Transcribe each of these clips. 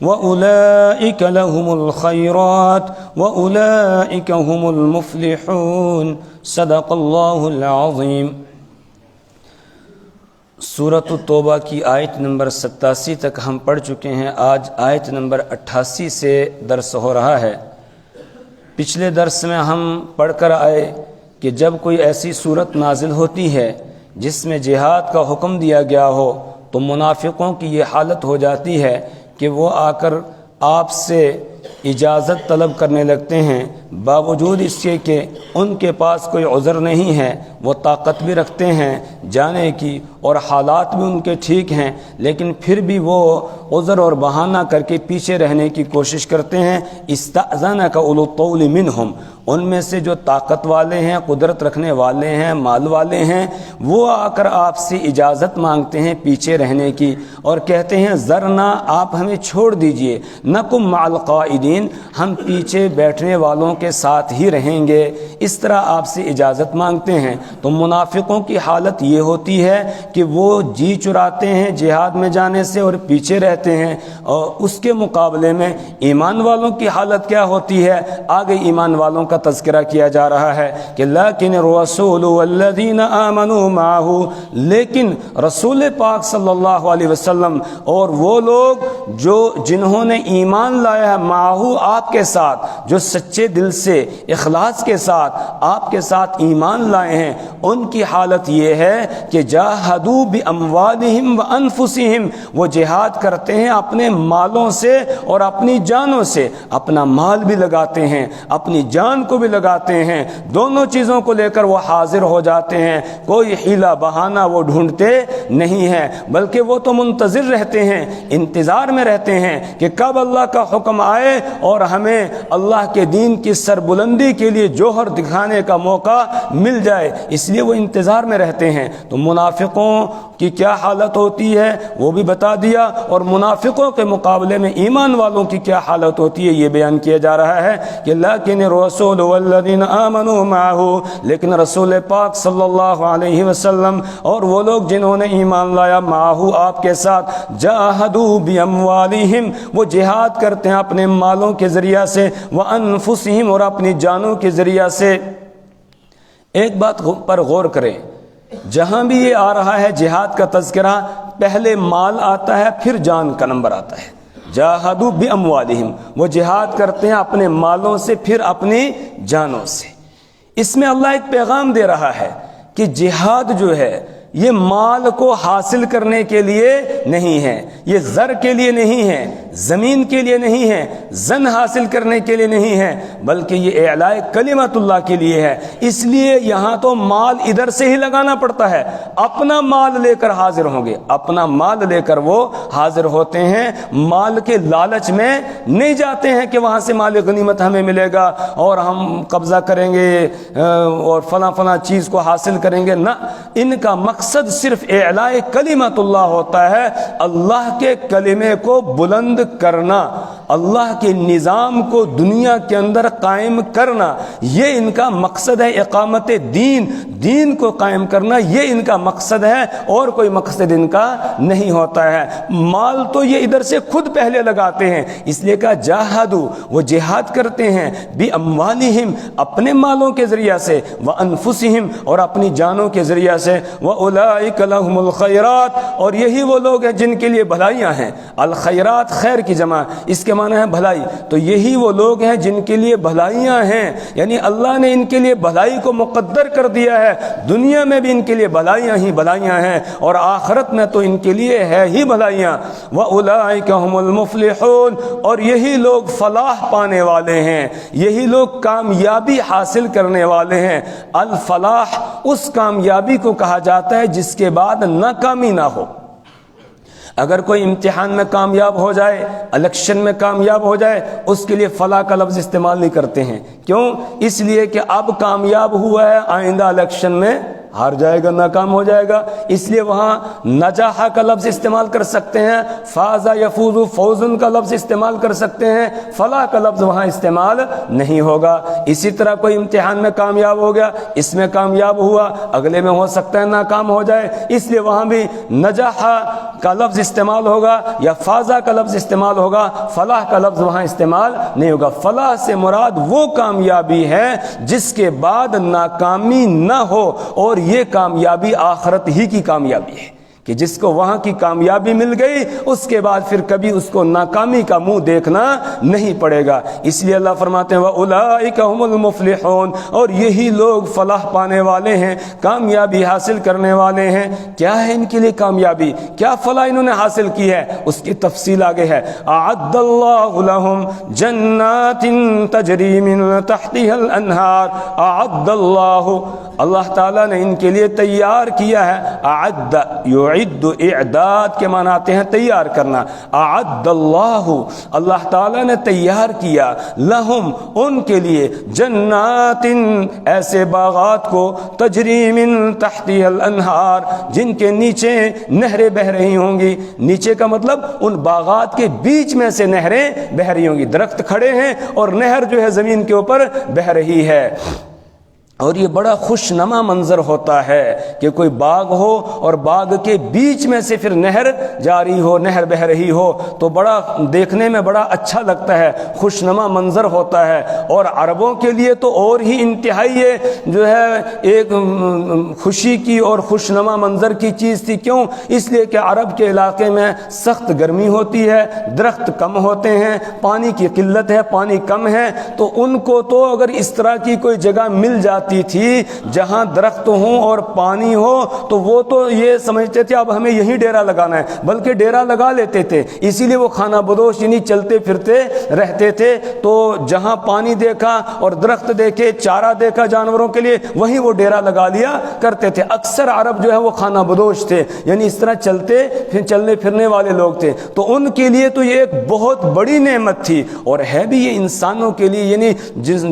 وَأُولَئِكَ لَهُمُ الْخَيْرَاتُ وَأُولَئِكَ هُمُ الْمُفْلِحُونَ صدق اللہ العظیم۔ سورۃ التوبہ کی آیت نمبر 87 تک ہم پڑھ چکے ہیں۔ آج آیت نمبر 88 سے درس ہو رہا ہے۔ پچھلے درس میں ہم پڑھ کر آئے کہ جب کوئی ایسی صورت نازل ہوتی ہے جس میں جہاد کا حکم دیا گیا ہو تو منافقوں کی یہ حالت ہو جاتی ہے کہ وہ آ کر آپ سے اجازت طلب کرنے لگتے ہیں، باوجود اس کے کہ ان کے پاس کوئی عذر نہیں ہے، وہ طاقت بھی رکھتے ہیں جانے کی اور حالات بھی ان کے ٹھیک ہیں، لیکن پھر بھی وہ عذر اور بہانہ کر کے پیچھے رہنے کی کوشش کرتے ہیں۔ استأذنک اولو الطول منہم، ان میں سے جو طاقت والے ہیں، قدرت رکھنے والے ہیں، مال والے ہیں، وہ آ کر آپ سے اجازت مانگتے ہیں پیچھے رہنے کی اور کہتے ہیں ذرنا، آپ ہمیں چھوڑ دیجئے، نکم مع القائدین، ہم پیچھے بیٹھنے والوں کے ساتھ ہی رہیں گے، اس طرح آپ سے اجازت مانگتے ہیں۔ تو منافقوں کی حالت یہ ہوتی ہے کہ وہ جی چراتے ہیں جہاد میں جانے سے اور پیچھے رہتے ہیں، اور اس کے مقابلے میں ایمان والوں کی حالت کیا ہوتی ہے؟ آگے ایمان والوں کا تذکرہ کیا جا رہا ہے کہ لیکن الرسول والذین آمنوا معہ، لیکن رسول پاک صلی اللہ علیہ وسلم اور وہ لوگ جو جنہوں نے ایمان لایا ہے، معہ آپ کے ساتھ، جو سچے دل سے اخلاص کے ساتھ آپ کے ساتھ ایمان لائے ہیں، ان کی حالت یہ ہے کہ جاہدوا باموالہم وانفسہم، وہ جہاد کرتے ہیں اپنے مالوں سے اور اپنی جانوں سے، اپنا مال بھی لگاتے ہیں، اپنی جان کو بھی لگاتے ہیں، دونوں چیزوں کو لے کر وہ حاضر ہو جاتے ہیں، کوئی حیلہ بہانہ وہ ڈھونڈتے نہیں ہیں، بلکہ وہ تو منتظر رہتے ہیں، انتظار میں رہتے ہیں کہ کب اللہ کا حکم آئے اور ہمیں اللہ کے دین کی سربلندی کے لیے جوہر دکھانے کا موقع مل جائے، اس لیے وہ انتظار میں رہتے ہیں۔ تو منافقوں کی کیا حالت ہوتی ہے وہ بھی بتا دیا، اور منافقوں کے مقابلے میں ایمان والوں کی کیا حالت ہوتی ہے یہ بیان کیا جا رہا ہے کہ لیکن الرسول والذین آمنوا معہ، لیکن رسول پاک صلی اللہ علیہ وسلم اور وہ لوگ جنہوں نے ایمان لایا، معہ آپ کے ساتھ، جاہدوا باموالہم، وہ جہاد کرتے ہیں اپنے مالوں کے ذریعہ سے، وانفسہم، اور اپنی جانوں کے ذریعہ سے۔ ایک بات پر غور کریں، جہاں بھی یہ آ رہا ہے جہاد کا تذکرہ، پہلے مال آتا ہے پھر جان کا نمبر آتا ہے۔ جاہدوا باموالہم، وہ جہاد کرتے ہیں اپنے مالوں سے پھر اپنی جانوں سے۔ اس میں اللہ ایک پیغام دے رہا ہے کہ جہاد جو ہے یہ مال کو حاصل کرنے کے لیے نہیں ہے، یہ زر کے لیے نہیں ہے، زمین کے لیے نہیں ہے، زن حاصل کرنے کے لیے نہیں ہے، بلکہ یہ اعلاء کلمت اللہ کے لیے ہے۔ اس لیے یہاں تو مال ادھر سے ہی لگانا پڑتا ہے، اپنا مال لے کر حاضر ہوں گے، اپنا مال لے کر وہ حاضر ہوتے ہیں، مال کے لالچ میں نہیں جاتے ہیں کہ وہاں سے مال غنیمت ہمیں ملے گا اور ہم قبضہ کریں گے اور فلاں فلاں چیز کو حاصل کریں گے، نہ، ان کا مقصد صرف اعلاء کلمت اللہ ہوتا ہے، اللہ کے کلمے کو بلند کرنا، اللہ کے نظام کو دنیا کے اندر قائم کرنا، یہ ان کا مقصد ہے۔ اقامت دین، دین کو قائم کرنا، یہ ان کا مقصد ہے، اور کوئی مقصد ان کا نہیں ہوتا ہے۔ مال تو یہ ادھر سے خود پہلے لگاتے ہیں، اس لیے کہا جاہدوا، وہ جہاد کرتے ہیں، باموالہم، اپنے مالوں کے ذریعہ سے، وانفسہم، اور اپنی جانوں کے ذریعہ سے، وَأُولَئِكَ لَهُمُ الْخَيْرَاتُ، اور یہی وہ لوگ ہیں جن کے لیے بھلائیاں ہیں۔ الخیرات، خیر کی جمع، اس کے معنی ہے بھلائی، تو یہی وہ لوگ ہیں جن کے لیے بھلائیاں ہیں، یعنی اللہ نے ان کے لیے بھلائی کو مقدر کر دیا ہے، دنیا میں بھی ان کے لیے بھلائیاں ہی بھلائیاں ہیں، اور آخرت میں تو ان کے لیے ہے ہی بھلائیاں۔ وَأُولَئِكَ هُمُ الْمُفْلِحُونَ، اور یہی لوگ فلاح پانے والے ہیں، یہی لوگ کامیابی حاصل کرنے والے ہیں۔ الفلاح اس کامیابی کو کہا جاتا ہے جس کے بعد ناکامی نہ ہو۔ اگر کوئی امتحان میں کامیاب ہو جائے، الیکشن میں کامیاب ہو جائے، اس کے لیے فلاح کا لفظ استعمال نہیں کرتے ہیں، کیوں؟ اس لیے کہ اب کامیاب ہوا ہے، آئندہ الیکشن میں ہار جائے گا، ناکام ہو جائے گا۔ اس لیے وہاں نجاح کا لفظ استعمال کر سکتے ہیں، فاز یفوز فوزن کا لفظ استعمال کر سکتے ہیں، فلاح کا لفظ وہاں استعمال نہیں ہوگا۔ اسی طرح کوئی امتحان میں کامیاب ہو گیا، اس میں کامیاب ہوا، اگلے میں ہو سکتا ہے ناکام ہو جائے، اس لیے وہاں بھی نجاح کا لفظ استعمال ہوگا یا فازہ کا لفظ استعمال ہوگا، فلاح کا لفظ وہاں استعمال نہیں ہوگا۔ فلاح سے مراد وہ کامیابی ہے جس کے بعد ناکامی نہ ہو، اور یہ کامیابی آخرت ہی کی کامیابی ہے کہ جس کو وہاں کی کامیابی مل گئی اس کے بعد پھر کبھی اس کو ناکامی کا منہ دیکھنا نہیں پڑے گا۔ اس لیے اللہ فرماتے ہیں وَأُولَئِكَ هُمُ الْمُفْلِحُونَ، اور یہی لوگ فلاح پانے والے ہیں، کامیابی حاصل کرنے والے ہیں۔ کیا ہے ان کے لیے کامیابی؟ کیا فلاح انہوں نے حاصل کی ہے؟ اس کی تفصیل آگے ہے۔ أَعَدَّ اللَّهُ لَهُمْ جَنَّاتٍ تَجْرِي مِن تَحْتِهَا الْأَنْهَارُ أَعَدَّ اللَّهُ، اللہ تعالیٰ نے ان کے لیے تیار کیا ہے۔ أَعَدَّ یعد، اعداد کے معنی آتے ہیں تیار کرنا۔ اعد اللہ، اللہ تعالیٰ نے تیار کیا، لہم ان کے لیے، جنات ایسے باغات کو، تجری من تحتها الانہار جن کے نیچے نہریں بہ رہی ہوں گی۔ نیچے کا مطلب ان باغات کے بیچ میں سے نہریں بہ رہی ہوں گی، درخت کھڑے ہیں اور نہر جو ہے زمین کے اوپر بہ رہی ہے۔ اور یہ بڑا خوشنما منظر ہوتا ہے کہ کوئی باغ ہو اور باغ کے بیچ میں سے پھر نہر جاری ہو، نہر بہ رہی ہو، تو بڑا دیکھنے میں بڑا اچھا لگتا ہے، خوشنما منظر ہوتا ہے۔ اور عربوں کے لیے تو اور ہی انتہائی جو ہے ایک خوشی کی اور خوشنما منظر کی چیز تھی۔ کیوں؟ اس لیے کہ عرب کے علاقے میں سخت گرمی ہوتی ہے، درخت کم ہوتے ہیں، پانی کی قلت ہے، پانی کم ہے، تو ان کو تو اگر اس طرح کی کوئی جگہ مل جاتی تھی جہاں درخت ہوں اور پانی ہو تو وہ تو یہ سمجھتے تھے اب ہمیں یہیں ڈیرا لگانا ہے، بلکہ ڈیرا لگا لیتے تھے۔ اسی لیے وہ کھانا بدوش یعنی چلتے پھرتے رہتے تھے۔ تو جہاں پانی دیکھا اور درخت دیکھے، چارہ دیکھا جانوروں کے لیے، وہیں وہ ڈیرا لگا لیا کرتے تھے۔ اکثر عرب جو ہے وہ کھانا بدوش تھے، یعنی اس طرح چلنے پھرنے والے لوگ تھے، تو ان کے لیے تو یہ ایک بہت بڑی نعمت تھی، اور ہے بھی یہ انسانوں کے لیے، یعنی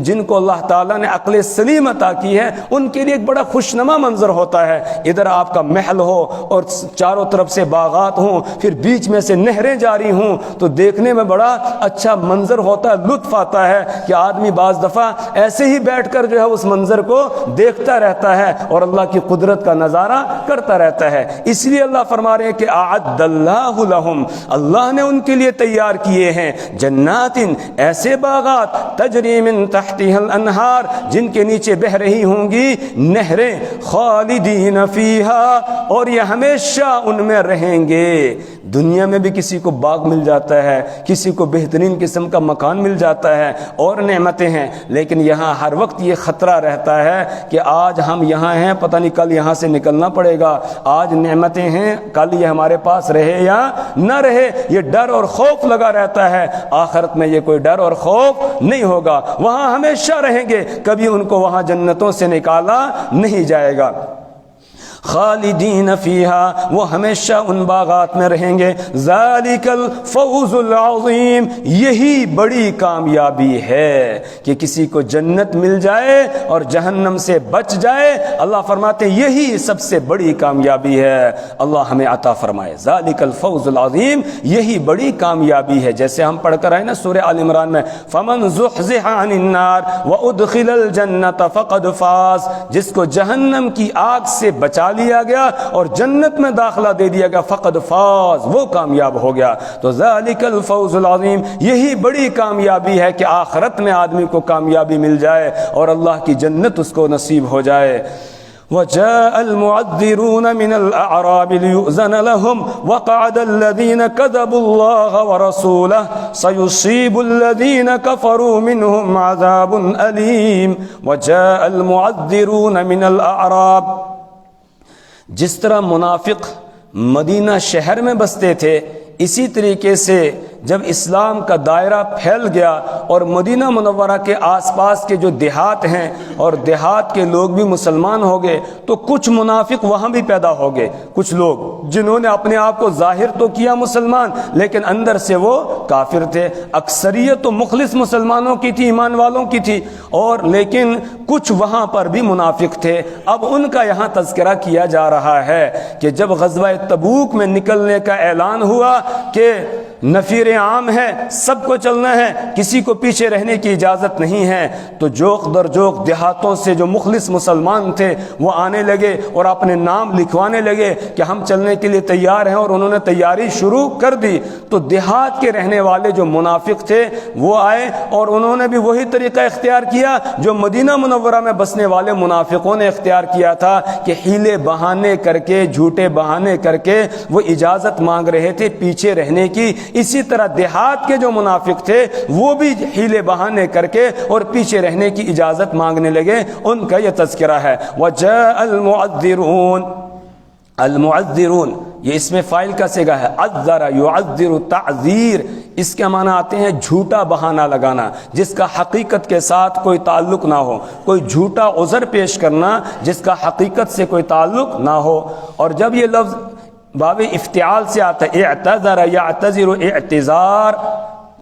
جن کو اللہ تعالیٰ نے عقل سلیم عطا کی ہے ان کے لیے ایک بڑا خوشنما منظر ہوتا ہے۔ ادھر آپ کا محل ہو اور چاروں طرف سے باغات ہوں، پھر بیچ میں سے نہریں جاری ہوں، تو دیکھنے میں بڑا اچھا منظر ہوتا ہے، لطف آتا ہے کہ آدمی بعض دفعہ ایسے ہی بیٹھ کر جو ہے اس منظر کو دیکھتا رہتا ہے اور اللہ کی قدرت کا نظارہ کرتا رہتا ہے۔ اس لیے اللہ فرما رہے ہیں کہ اعد اللہ لہم، اللہ نے ان کے لیے تیار کیے ہیں، جنات ایسے باغات، تجری من تحتها الانہار جن کے نیچے بہ رہی ہوں گی نہریں، خالدین فیہا، اور یہ ہمیشہ ان میں رہیں گے۔ دنیا میں بھی کسی کو باغ مل جاتا ہے، کسی کو بہترین قسم کا مکان مل جاتا ہے اور نعمتیں ہیں، لیکن یہاں ہر وقت یہ خطرہ رہتا ہے کہ آج ہم یہاں ہیں، پتہ نہیں کل یہاں سے نکلنا پڑے گا، آج نعمتیں ہیں کل یہ ہمارے پاس رہے یا نہ رہے، یہ ڈر اور خوف لگا رہتا ہے۔ آخرت میں یہ کوئی ڈر اور خوف نہیں ہوگا، وہاں ہمیشہ رہیں گے، کبھی ان کو وہاں جنتوں سے نکالا نہیں جائے گا۔ خالدین فیہا، وہ ہمیشہ ان باغات میں رہیں گے۔ ذالک الفوز العظیم، یہی بڑی کامیابی ہے کہ کسی کو جنت مل جائے اور جہنم سے بچ جائے۔ اللہ فرماتے ہیں یہی سب سے بڑی کامیابی ہے، اللہ ہمیں عطا فرمائے۔ ذالک الفوز العظیم، یہی بڑی کامیابی ہے، جیسے ہم پڑھ کر آئے نا سورہ آل عمران میں، فمن زحزح عن النار وادخل الجنت فقد فاز، جس کو جہنم کی آگ سے بچا لیا گیا اور جنت میں داخلہ دے دیا گیا، فقد فاز، وہ کامیاب ہو گیا۔ تو ذالک الفوز العظیم، یہی بڑی کامیابی ہے کہ آخرت میں آدمی کو کامیابی مل جائے اور اللہ کی جنت اس کو نصیب ہو جائے۔ وجاء المعذرون من الأعراب ليؤذن لهم وقعد الذين كذبوا الله ورسوله سيصيب الذين كفروا منهم عذاب أليم وجاء المعذرون من الأعراب، جس طرح منافق مدینہ شہر میں بستے تھے، اسی طریقے سے جب اسلام کا دائرہ پھیل گیا اور مدینہ منورہ کے آس پاس کے جو دیہات ہیں اور دیہات کے لوگ بھی مسلمان ہو گئے تو کچھ منافق وہاں بھی پیدا ہو گئے، کچھ لوگ جنہوں نے اپنے آپ کو ظاہر تو کیا مسلمان لیکن اندر سے وہ کافر تھے۔ اکثریت تو مخلص مسلمانوں کی تھی، ایمان والوں کی تھی، اور لیکن کچھ وہاں پر بھی منافق تھے۔ اب ان کا یہاں تذکرہ کیا جا رہا ہے کہ جب غزوہ تبوک میں نکلنے کا اعلان ہوا کہ نفیر عام ہے، سب کو چلنا ہے، کسی کو پیچھے رہنے کی اجازت نہیں ہے، تو جوق در جوق دیہاتوں سے جو مخلص مسلمان تھے وہ آنے لگے اور اپنے نام لکھوانے لگے کہ ہم چلنے کے لیے تیار ہیں، اور انہوں نے تیاری شروع کر دی۔ تو دیہات کے رہنے والے جو منافق تھے وہ آئے اور انہوں نے بھی وہی طریقہ اختیار کیا جو مدینہ منورہ میں بسنے والے منافقوں نے اختیار کیا تھا کہ حیلے بہانے کر کے، جھوٹے بہانے کر کے وہ اجازت مانگ رہے تھے پیچھے رہنے کی۔ اسی طرح دیہات کے جو منافق تھے وہ بھی حیلے بہانے کر کے اور پیچھے رہنے کی اجازت مانگنے لگے۔ ان کا یہ تذکرہ ہے۔ وَجَاءَ الْمُعَذِّرُونَ، المعذرون یہ اس میں فاعل کا صیغہ ہے، عذر یعذر تعذیر، اس کے معنی آتے ہیں جھوٹا بہانہ لگانا جس کا حقیقت کے ساتھ کوئی تعلق نہ ہو، کوئی جھوٹا عذر پیش کرنا جس کا حقیقت سے کوئی تعلق نہ ہو۔ اور جب یہ لفظ باب افتعال سے آتا ہے، اعتذر یعتذر اعتذار،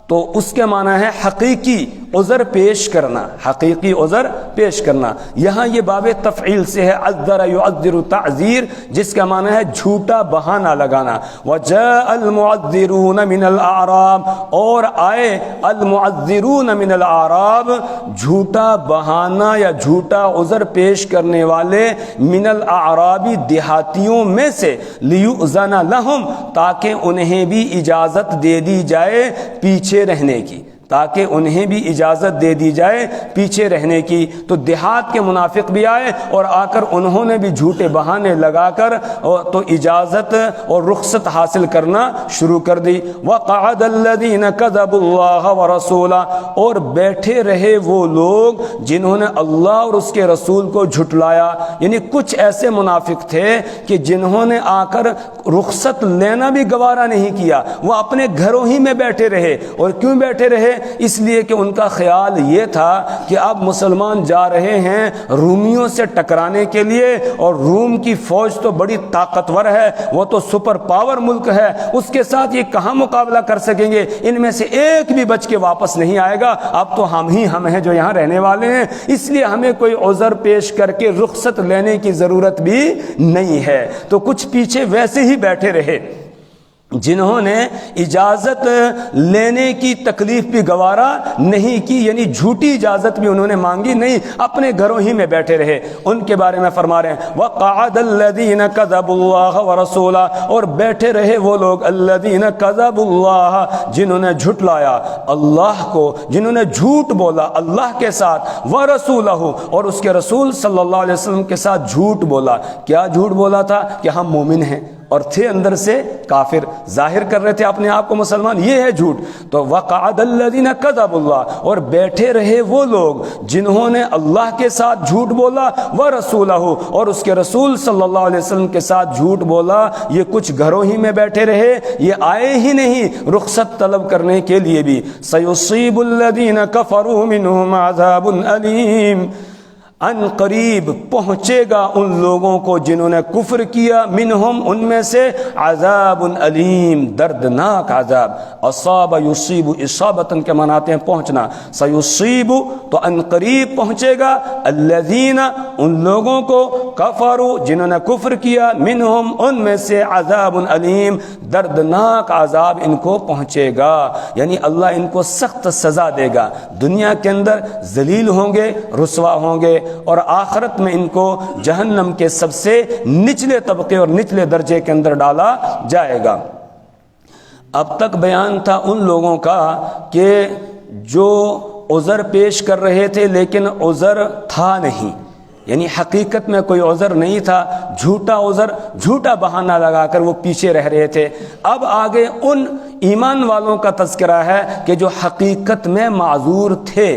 تو اس کے معنی ہے حقیقی عذر پیش کرنا، حقیقی عذر پیش کرنا۔ یہاں یہ باب تفعیل سے ہے، عذر یعذر تعذیر، جس کا معنی ہے جھوٹا بہانہ لگانا۔ وجاء المعذرون من الاعراب، اور آئے المعذرون من الاعراب، جھوٹا بہانہ یا جھوٹا عذر پیش کرنے والے، من الاعرابی دیہاتیوں میں سے، لیؤذن لہم، تاکہ انہیں بھی اجازت دے دی جائے پیچھے رہنے کی، تاکہ انہیں بھی اجازت دے دی جائے پیچھے رہنے کی۔ تو دیہات کے منافق بھی آئے اور آ کر انہوں نے بھی جھوٹے بہانے لگا کر تو اجازت اور رخصت حاصل کرنا شروع کر دی۔ وَقَعَدَ الَّذِينَ كَذَبُوا اللَّهَ وَرَسُولَهُ، اور بیٹھے رہے وہ لوگ جنہوں نے اللہ اور اس کے رسول کو جھٹلایا، یعنی کچھ ایسے منافق تھے کہ جنہوں نے آ کر رخصت لینا بھی گوارا نہیں کیا، وہ اپنے گھروں ہی میں بیٹھے رہے۔ اور کیوں بیٹھے رہے؟ اس لیے کہ ان کا خیال یہ تھا کہ اب مسلمان جا رہے ہیں رومیوں سے ٹکرانے کے لیے، اور روم کی فوج تو بڑی طاقتور ہے، وہ تو سپر پاور ملک ہے، اس کے ساتھ یہ کہاں مقابلہ کر سکیں گے، ان میں سے ایک بھی بچ کے واپس نہیں آئے گا، اب تو ہم ہیں جو یہاں رہنے والے ہیں، اس لیے ہمیں کوئی عذر پیش کر کے رخصت لینے کی ضرورت بھی نہیں ہے۔ تو کچھ پیچھے ویسے ہی بیٹھے رہے جنہوں نے اجازت لینے کی تکلیف بھی گوارا نہیں کی، یعنی جھوٹی اجازت بھی انہوں نے مانگی نہیں، اپنے گھروں ہی میں بیٹھے رہے۔ ان کے بارے میں فرما رہے ہیں وَقَعَدَ الَّذِينَ كَذَبُوا اللَّهَ وَرَسُولَهُ، اور بیٹھے رہے وہ لوگ الَّذِينَ كَذَبُوا اللَّهَ، جنہوں نے جھٹلایا اللہ کو، جنہوں نے جھوٹ بولا اللہ کے ساتھ، وَرَسُولَهُ، اور اس کے رسول صلی اللہ علیہ وسلم کے ساتھ جھوٹ بولا۔ کیا جھوٹ بولا تھا؟ کہ ہم مومن ہیں، اور تھے اندر سے کافر، ظاہر کر رہے تھے اپنے آپ کو مسلمان، یہ ہے جھوٹ۔ تو وَقَعَدَ الَّذِينَ كَذَبُوا اللَّهَ، اور بیٹھے رہے وہ لوگ جنہوں نے اللہ کے ساتھ جھوٹ بولا، وَرَسُولَهُ، اور اس کے رسول صلی اللہ علیہ وسلم کے ساتھ جھوٹ بولا۔ یہ کچھ گھروں ہی میں بیٹھے رہے، یہ آئے ہی نہیں رخصت طلب کرنے کے لیے بھی۔ سَيُصِيبُ الَّذِينَ كَفَرُوا مِنْهُمْ عَذَابٌ أَلِيمٌ، ان قریب پہنچے گا ان لوگوں کو جنہوں نے کفر کیا، منہم ان میں سے، عذاب علیم دردناک عذاب۔ اصاب یصیب، اصابتن کے مناتے ہیں پہنچنا، سیصیب تو ان قریب پہنچے گا، الذین ان لوگوں کو، کفروا جنہوں نے کفر کیا، منہم ان میں سے، عذاب علیم دردناک عذاب ان کو پہنچے گا، یعنی اللہ ان کو سخت سزا دے گا۔ دنیا کے اندر ذلیل ہوں گے، رسوا ہوں گے، اور آخرت میں ان کو جہنم کے سب سے نچلے طبقے اور نچلے درجے کے اندر ڈالا جائے گا۔ اب تک بیان تھا ان لوگوں کا کہ جو عذر پیش کر رہے تھے لیکن عذر تھا نہیں، یعنی حقیقت میں کوئی عذر نہیں تھا، جھوٹا عذر، جھوٹا بہانہ لگا کر وہ پیچھے رہ رہے تھے۔ اب آگے ان ایمان والوں کا تذکرہ ہے کہ جو حقیقت میں معذور تھے،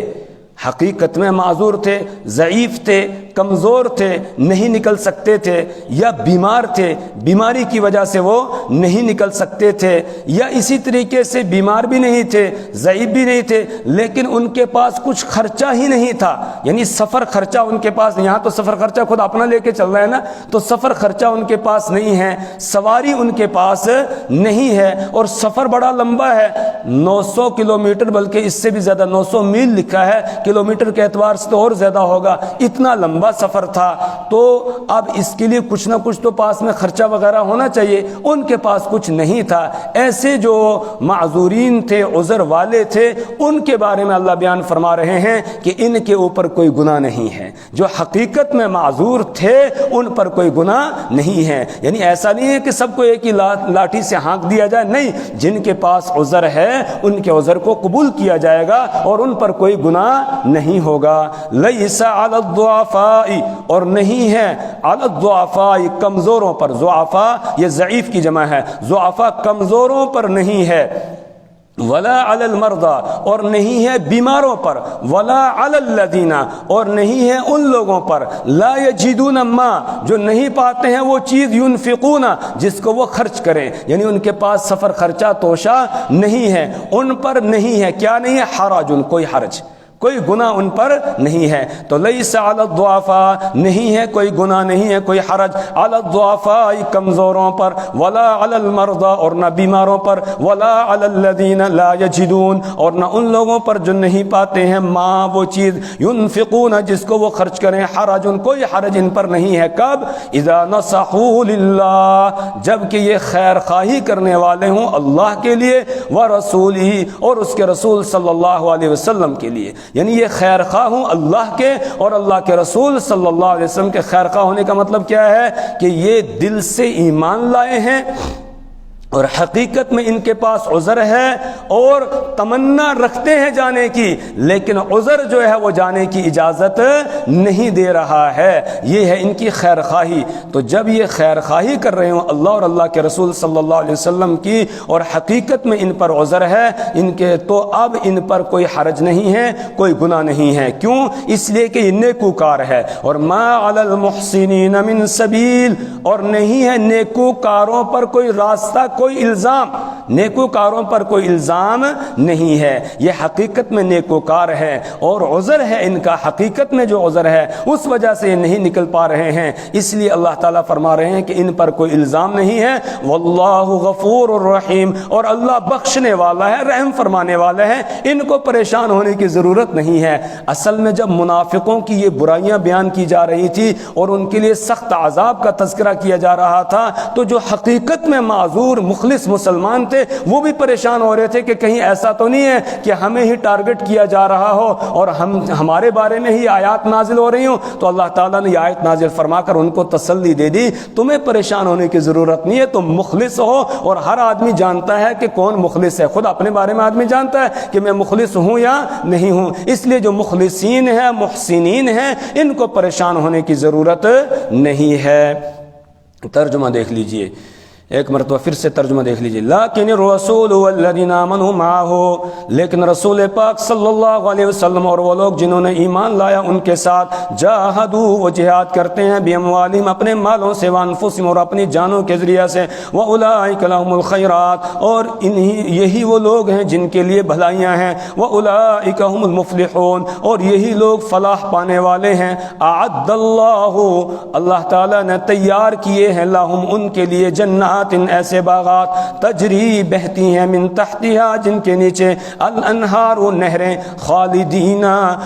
حقیقت میں معذور تھے، ضعیف تھے، کمزور تھے، نہیں نکل سکتے تھے، یا بیمار تھے، بیماری کی وجہ سے وہ نہیں نکل سکتے تھے، یا اسی طریقے سے بیمار بھی نہیں تھے، ضعیف بھی نہیں تھے، لیکن ان کے پاس کچھ خرچہ ہی نہیں تھا، یعنی سفر خرچہ ان کے پاس، یہاں تو سفر خرچہ خود اپنا لے کے چل رہا ہے نا، تو سفر خرچہ ان کے پاس نہیں ہے، سواری ان کے پاس نہیں ہے، اور سفر بڑا لمبا ہے، 900 کلومیٹر، بلکہ اس سے بھی زیادہ 900 میل لکھا ہے، کلومیٹر کے اعتبار سے تو اور زیادہ ہوگا، اتنا لمبا سفر تھا۔ تو اب اس کے لیے کچھ نہ کچھ تو پاس میں خرچہ وغیرہ ہونا چاہیے، ان کے پاس کچھ نہیں تھا۔ ایسے جو معذورین تھے، عذر والے تھے، ان کے بارے میں اللہ بیان فرما رہے ہیں کہ ان کے اوپر کوئی گناہ نہیں ہے۔ جو حقیقت میں معذور تھے ان پر کوئی گناہ نہیں ہے، یعنی ایسا نہیں ہے کہ سب کو ایک ہی لاٹھی سے ہانک دیا جائے، نہیں، جن کے پاس عذر ہے ان کے عذر کو قبول کیا جائے گا اور ان پر کوئی گناہ نہیں ہوگا۔ لیس علی الضعفاء، اور نہیں ہے علی الضعفاء، کمزوروں پر، ضعفاء یہ ضعیف کی جمع ہے، ضعفاء کمزوروں پر نہیں ہے، ولا علی المرضى، اور نہیں ہے بیماروں پر، ولا علی الذین، اور نہیں ہے ان لوگوں پر، لا یجدون ما، جو نہیں پاتے ہیں وہ چیز، ينفقون، جس کو وہ خرچ کریں، یعنی ان کے پاس سفر خرچہ توشہ نہیں ہے، ان پر نہیں ہے، کیا نہیں ہے؟ حرج، کوئی حرج، کوئی گناہ ان پر نہیں ہے۔ تو لیس علی الضعفاء، نہیں ہے کوئی گناہ، نہیں ہے کوئی حرج، علی الضعفاء کمزوروں پر، ولا علی المرضى، اور نہ بیماروں پر، ولا علی الذین لا یجدون، اور نہ ان لوگوں پر جو نہیں پاتے ہیں ما، وہ چیز، ينفقون، جس کو وہ خرچ کریں، حرج، کوئی حرج ان پر نہیں ہے۔ کب؟ اذا نصحوا للہ، جب کہ یہ خیر خواہی کرنے والے ہوں اللہ کے لیے، ورسولہ، اور اس کے رسول صلی اللہ علیہ وسلم کے لیے، یعنی یہ خیر خواہ ہوں اللہ کے اور اللہ کے رسول صلی اللہ علیہ وسلم کے۔ خیر خواہ ہونے کا مطلب کیا ہے؟ کہ یہ دل سے ایمان لائے ہیں اور حقیقت میں ان کے پاس عذر ہے اور تمنا رکھتے ہیں جانے کی، لیکن عذر جو ہے وہ جانے کی اجازت نہیں دے رہا ہے، یہ ہے ان کی خیر خواہی۔ تو جب یہ خیر خواہی کر رہے ہوں اللہ اور اللہ کے رسول صلی اللہ علیہ وسلم کی، اور حقیقت میں ان پر عذر ہے ان کے، تو اب ان پر کوئی حرج نہیں ہے، کوئی گناہ نہیں ہے۔ کیوں؟ اس لیے کہ یہ نیکوکار ہے، اور ما علی المحسنین من سبیل، اور نہیں ہے نیکوکاروں پر کوئی راستہ، کوئی الزام، نیکوکاروں پر کوئی الزام نہیں ہے، یہ حقیقت میں نیکوکار ہے اور عذر ہے ان کا، حقیقت میں جو عذر ہے اس وجہ سے یہ نہیں نکل پا رہے ہیں، اس لیے اللہ تعالیٰ فرما رہے ہیں کہ ان پر کوئی الزام نہیں ہے۔ واللہ غفور الرحیم، اور اللہ بخشنے والا ہے، رحم فرمانے والا ہے، ان کو پریشان ہونے کی ضرورت نہیں ہے۔ اصل میں جب منافقوں کی یہ برائیاں بیان کی جا رہی تھی اور ان کے لیے سخت عذاب کا تذکرہ کیا جا رہا تھا، تو جو حقیقت میں معذور مخلص مسلمان تھے وہ بھی پریشان ہو رہے تھے کہ کہیں ایسا تو نہیں ہے کہ ہمیں ہی ٹارگٹ کیا جا رہا ہو اور ہمارے بارے میں ہی آیات نازل ہو رہی ہوں۔ تو اللہ تعالیٰ نے یہ آیت نازل فرما کر ان کو تسلی دے دی، تمہیں پریشان ہونے کی ضرورت نہیں ہے، تم مخلص ہو، اور ہر آدمی جانتا ہے کہ کون مخلص ہے، خود اپنے بارے میں آدمی جانتا ہے کہ میں مخلص ہوں یا نہیں ہوں، اس لیے جو مخلصین ہیں، محسنین ہیں، ان کو پریشان ہونے کی ضرورت نہیں ہے۔ ترجمہ دیکھ لیجئے، ایک مرتبہ پھر سے ترجمہ دیکھ لیجئے، لیکن الرسول والذین آمنوا معہ، لیکن رسول پاک صلی اللہ علیہ وسلم اور وہ لوگ جنہوں نے ایمان لایا ان کے ساتھ، جاہدوا، وہ جہاد کرتے ہیں، باموالہم، اپنے مالوں سے، وانفسہم، اور اپنی جانوں کے ذریعہ سے، واولئک لہم الخیرات، اور یہی وہ لوگ ہیں جن کے لیے بھلائیاں ہیں، واولئک ہم المفلحون، اور یہی لوگ فلاح پانے والے ہیں۔ اعد اللہ، اللہ تعالیٰ نے تیار کیے ہیں، لہم، ان کے لیے، جنات، ایسے باغات، تجری، بہتی ہیں، من تحتها، جن کے نیچے، الانہار، نہریں، خالدین،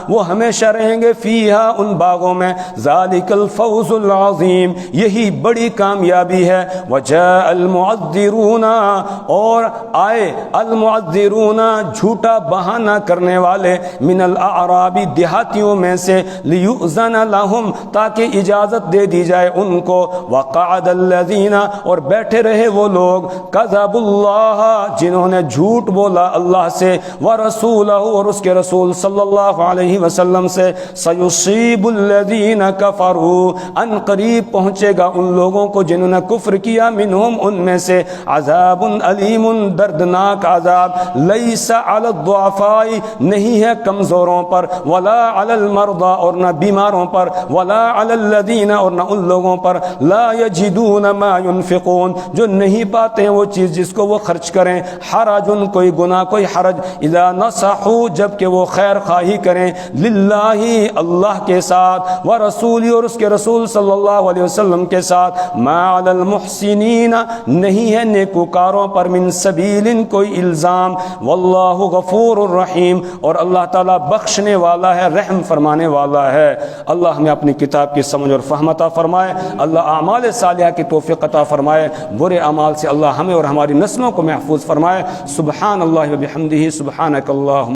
وہ ہمیشہ رہیں گے، فیہا، ان باغوں میں، ذالک الفوز العظیم، یہی بڑی کامیابی ہے۔ وجاء المعذرون، اور آئے المعذرون، جھوٹا بہانہ کرنے والے، من الاعراب، دیہاتیوں میں سے، لیؤذن لہم، تاکہ اجازت دے دی جائے ان کو، وقعد الذین، اور بیٹھے کہتے رہے وہ لوگ کذب اللہ جنہوں نے جھوٹ بولا اللہ سے، ورسولہ اور اس کے رسول صلی اللہ علیہ وسلم سے، سیصیب الذین کفروا ان قریب پہنچے گا ان لوگوں کو جنہوں نے کفر کیا، منہم ان میں سے، عذاب علیم دردناک عذاب، لیس علی الضعفاء نہیں ہے کمزوروں پر، ولا علی المرضى اور نہ بیماروں پر، ولا علی الذین اور نہ ان لوگوں پر، لا یجدون ما ينفقون جو نہیں پاتے ہیں وہ چیز جس کو وہ خرچ کریں، حرج کوئی گناہ کوئی حرج، اذا نصحوا جب کہ وہ خیر خواہی کریں، للہ اللہ کے ساتھ، ورسولی اور اس کے رسول صلی اللہ علیہ وسلم کے ساتھ، ما علی المحسنین نہیں ہے نیکوکاروں پر من سبیل کوئی الزام، واللہ غفور الرحیم اور اللہ تعالیٰ بخشنے والا ہے رحم فرمانے والا ہے۔ اللہ ہمیں اپنی کتاب کی سمجھ اور فہم عطا فرمائے، اللہ اعمال صالحہ کی توفیق عطا فرمائے، برے اعمال سے اللہ ہمیں اور ہماری نسلوں کو محفوظ فرمائے۔ سبحان اللہ و بحمدہ، سبحانک اللہم